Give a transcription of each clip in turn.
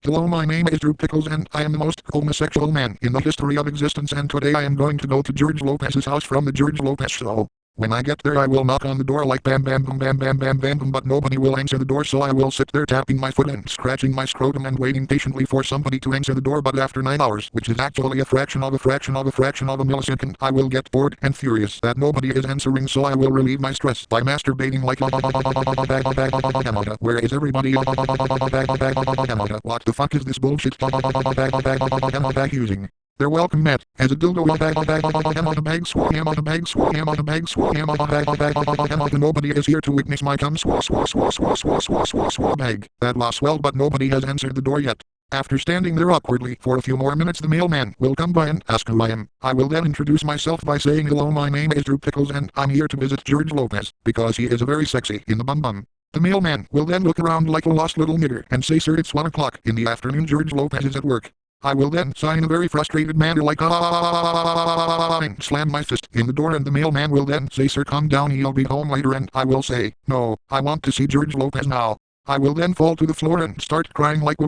Hello, my name is Drew Pickles and I am the most homosexual man in the history of existence, and today I am going to go to George Lopez's house from the George Lopez show. When I get there I will knock on the door like bam bam bam bam bam bam bam bam, but nobody will answer the door, so I will sit there tapping my foot and scratching my scrotum and waiting patiently for somebody to answer the door, but after 9 hours, which is actually a fraction of a millisecond, I will get bored and furious that nobody is answering, so I will relieve my stress by masturbating like where is everybody? What the fuck is this bullshit using? They're welcome met as a dildo nobody is here to witness my cum bag. That was swell, but nobody has answered the door yet. After standing there awkwardly for a few more minutes, the mailman will come by and ask who I am. I will then introduce myself by saying hello, my name is Drew Pickles and I'm here to visit George Lopez because he is a very sexy in the bum bum. The mailman will then look around like a lost little nigger and say, sir, it's 1 o'clock in the afternoon, George Lopez is at work. I will then sigh in a very frustrated manner like and slam my fist in the door, and the mailman will then say, sir, calm down, he'll be home later, and I will say, no, I want to see George Lopez now. I will then fall to the floor and start crying like I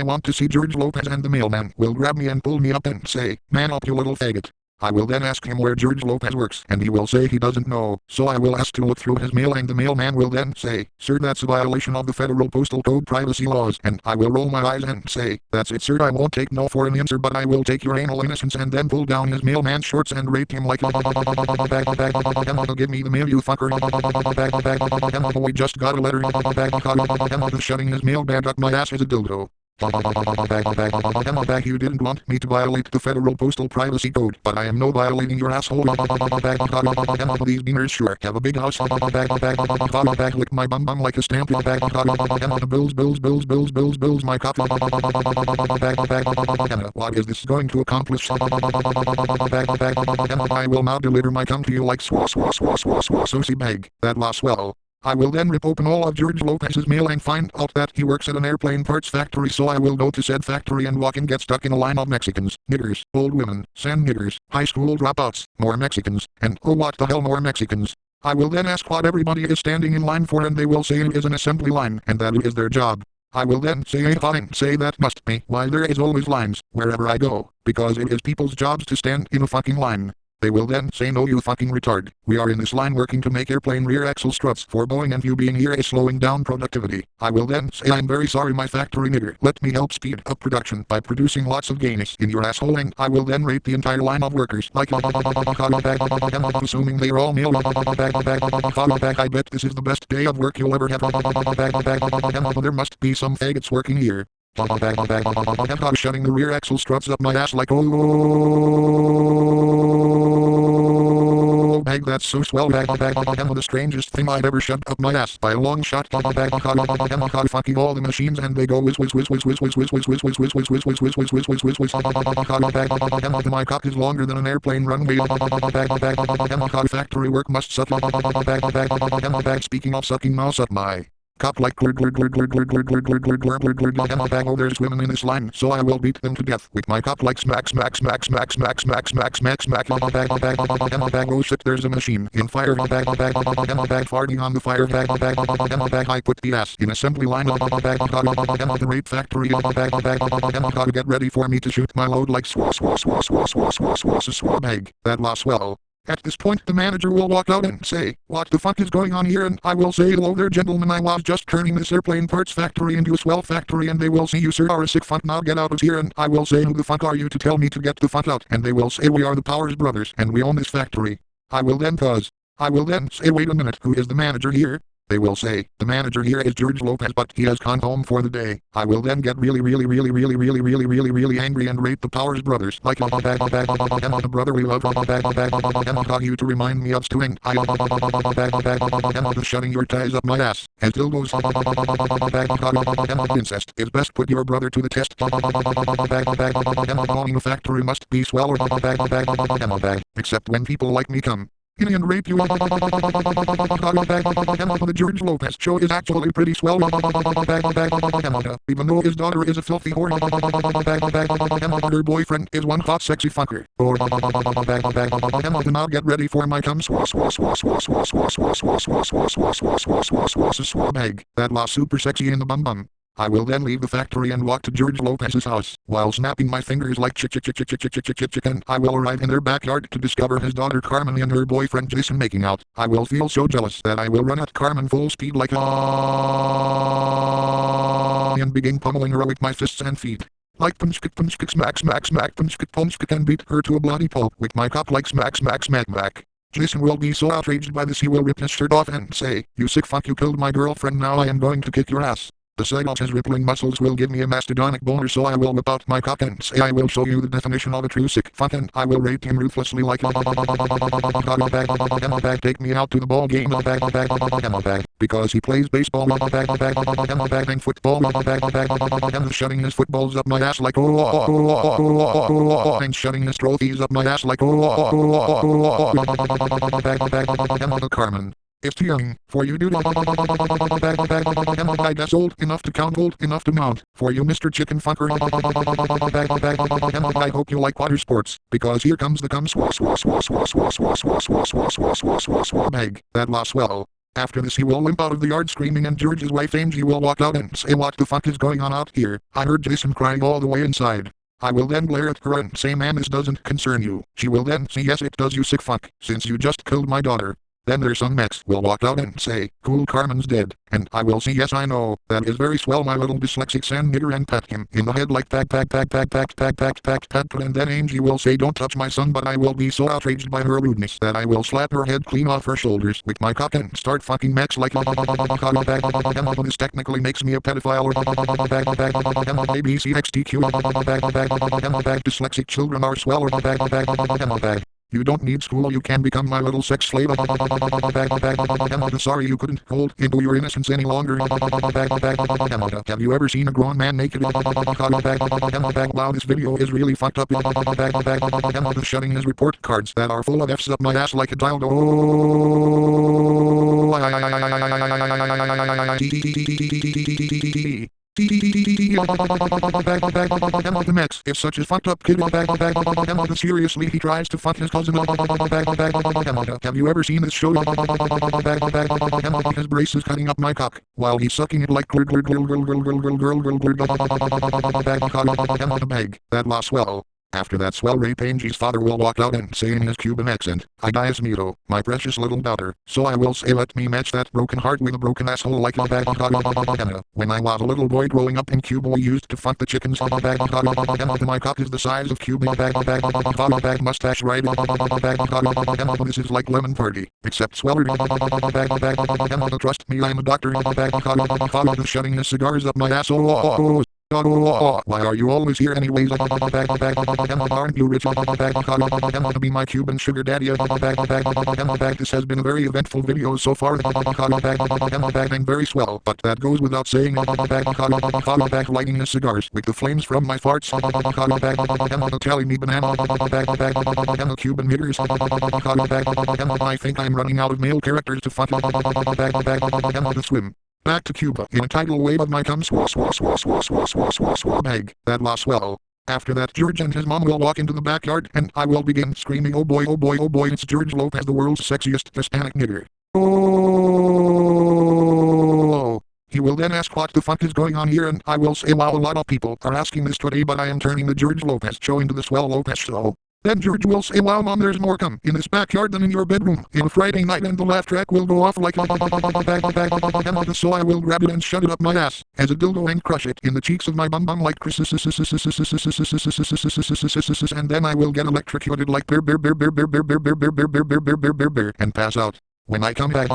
want to see George Lopez, and the mailman will grab me and pull me up and say, man up, you little faggot. I will then ask him where George Lopez works, and he will say he doesn't know, so I will ask to look through his mail, and the mailman will then say, sir, that's a violation of the Federal Postal Code privacy laws, and I will roll my eyes and say, that's it, sir, I won't take no for an answer, but I will take your anal innocence, and then pull down his mailman's shorts and rape him like give me the mail, you fucker. We just got a letter shutting his mail bag up my ass as a dildo. You didn't want me to violate the Federal Postal Privacy Code, but I am no violating your asshole. These beaners sure have a big house. Lick my bum bum like a stamp. Bills, my cop. What is this going to accomplish? I will now deliver my cum to you like saucy bag. That was swell. I will then rip open all of George Lopez's mail and find out that he works at an airplane parts factory, so I will go to said factory and walk and get stuck in a line of Mexicans, niggers, old women, sand niggers, high school dropouts, more Mexicans, and oh what the hell more Mexicans. I will then ask what everybody is standing in line for, and they will say it is an assembly line and that it is their job. I will then say fine, say that must be why there is always lines wherever I go, because it is people's jobs to stand in a fucking line. They will then say, no, you fucking retard. We are in this line working to make airplane rear axle struts for Boeing, and you being here is slowing down productivity. I will then say, I'm very sorry, my factory nigger. Let me help speed up production by producing lots of gayness in your asshole, and I will then rape the entire line of workers like assuming they are all male. I bet this is the best day of work you'll ever have. There must be some faggots working here. Shutting the rear axle struts up my ass like bag, that's so swell. The strangest thing I've ever shoved up my ass by a long shot. Fucking all the machines and they go whiz. My cock is longer than an airplane runway. Factory work must suck. Speaking of sucking, now suck my cop like oh, there's women in this line, so I will beat them to death with my cop like smack. Oh shit, there's a machine in fire. Farting on the fire. I put the ass in assembly line. The rape factory. Get ready for me to shoot my load like bag. That was swell. At this point, the manager will walk out and say, what the fuck is going on here? And I will say, hello there, gentlemen, I was just turning this airplane parts factory into a swell factory, and they will say, you sir are a sick fuck, now get out of here. And I will say, who the fuck are you to tell me to get the fuck out? And they will say, we are the Powers brothers, and we own this factory. I will then pause. I will then say, wait a minute, who is the manager here? They will say, the manager here is George Lopez, but he has gone home for the day. I will then get really angry and rape the Powers brothers like the brotherly love you to remind me of stewing. Shutting your ties up my ass as dildos. Incest is best, put your brother to the test. Owning a factory must be swell, except when people like me come. and rape you. The George Lopez show is actually pretty swell. Even though his daughter is a filthy whore, her boyfriend is one hot sexy fucker. Now get ready for my cum bag. That was super sexy in the bum bum. I will then leave the factory and walk to George Lopez's house. While snapping my fingers like chicken, I will arrive in their backyard to discover his daughter Carmen and her boyfriend Jason making out. I will feel so jealous that I will run at Carmen full speed like and begin pummeling her with my fists and feet. Like punch kick smack punch kick and beat her to a bloody pulp with my cock like smack back. Jason will be so outraged by this he will rip his shirt off and say, "You sick fuck, you killed my girlfriend, now I am going to kick your ass." The sight of his rippling muscles will give me a mastodonic boner, so I will whip out my cock and say I will show you the definition of a true sick fuck, and I will rape him ruthlessly like take me out to the ball game because he plays baseball and football shutting his footballs up my ass like and shutting his trophies up my ass like Carmen. It's too young for you, dude. I guess old enough to count, old enough to mount. For you, Mr. Chicken Fucker. I hope you like water sports, because here comes the cum bag. That was swell. After this he will limp out of the yard screaming, and George's wife Angie will walk out and say, "What the fuck is going on out here?" I heard Jason crying all the way inside. I will then glare at her and say, "Man, this doesn't concern you." She will then say, "Yes it does, you sick fuck, since you just killed my daughter." Then their son Max will walk out and say, "Cool, Carmen's dead." And I will say, "Yes I know, that is very swell my little dyslexic sand nigger," and pat him in the head like pat. And then Angie will say, "Don't touch my son," but I will be so outraged by her rudeness that I will slap her head clean off her shoulders with my cock and start fucking Max like this technically makes me a pedophile. ABCXTQ dyslexic children are swell. You don't need school, you can become my little sex slave. Sorry you couldn't hold into your innocence any longer. Have you ever seen a grown man naked? Wow, this video is really fucked up. Shutting his report cards that are full of F's up my ass like a dildo. The Max is such a fucked up kid. Seriously, he tries to fuck his cousin. Have you ever seen this show? His brace is cutting up my cock while he's sucking it like bag. That was swell. After that swell rape, Angie's father will walk out and say in his Cuban accent, "I dies mito, my precious little daughter." So I will say, "Let me match that broken heart with a broken asshole like When I was a little boy growing up in Cuba, we used to fuck the chickens. My cock is the size of Cuba. Mustache right. This is like lemon party, except sweller. Trust me, I'm a doctor. Shutting his cigars up my ass. Why are you always here anyways? Aren't you rich? To be my Cuban sugar daddy. This has been a very eventful video so far. And very swell, but that goes without saying. Lighting his cigars with the flames from my farts. Tally me banana. Cuban niggers. I think I'm running out of male characters to fuck. To swim back to Cuba in a tidal wave of my cum bag. That was swell. After that, George and his mom will walk into the backyard, and I will begin screaming, "Oh boy, oh boy, oh boy, it's George Lopez, the world's sexiest Hispanic nigger." Oh. He will then ask what the fuck is going on here, and I will say, "Wow, a lot of people are asking this today, but I am turning the George Lopez show into the Swell Lopez show." Then George will say, "Wow mom, there's more cum in this backyard than in your bedroom in a Friday night," and the laugh track will go off like so I will grab it and shove it up my ass as a dildo and crush it in the cheeks of my bum like and then I will get electrocuted like and pass out. When I come back, I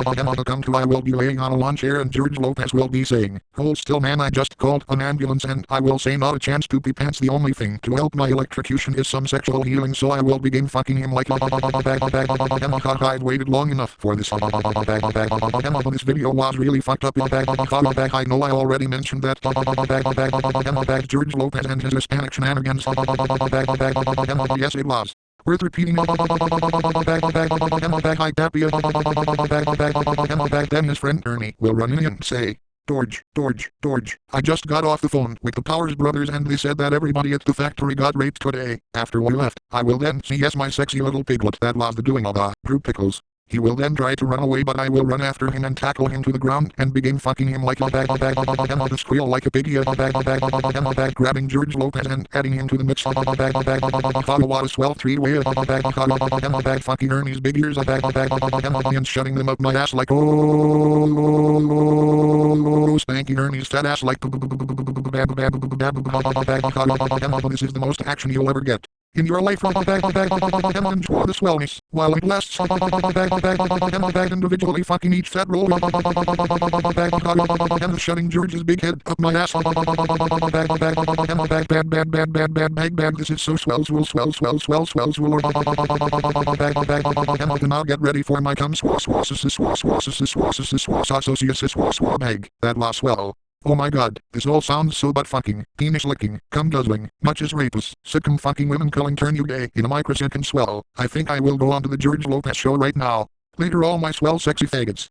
will be laying on a lawn chair and George Lopez will be saying, "Hold still man, I just called an ambulance," and I will say, "Not a chance to pee pants, the only thing to help my electrocution is some sexual healing," so I will begin fucking him like I've waited long enough for this. This video was really fucked up. I know I already mentioned that George Lopez and his Hispanic shenanigans. Yes it was. Worth repeating. Bag like Dappy. Then his friend Ernie will run in and say, George, I just got off the phone with the Powers brothers and they said that everybody at the factory got raped today. After we left, I will then see yes my sexy little piglet that was the doing of the group Pickles. He will then try to run away but I will run after him and tackle him to the ground and begin fucking him like a bag squeal like a piggy grabbing George Lopez and adding him to the mix follow what a swell three-way fucking Ernie's big ears and shutting them up my ass like spanking Ernie's fat ass like this is the most action you'll ever get in your life. Enjoy the swellness while it lasts. Individually fucking each fat roll and shutting George's big head up my ass. Bag. This is so swell. Now get ready for my cum bag. That was swell. Oh my god, this all sounds so butt fucking, penis licking, cum guzzling, much as rapist, sitcom fucking women calling turn you gay in a microsecond swell. I think I will go on to the George Lopez show right now. Later all my swell sexy faggots.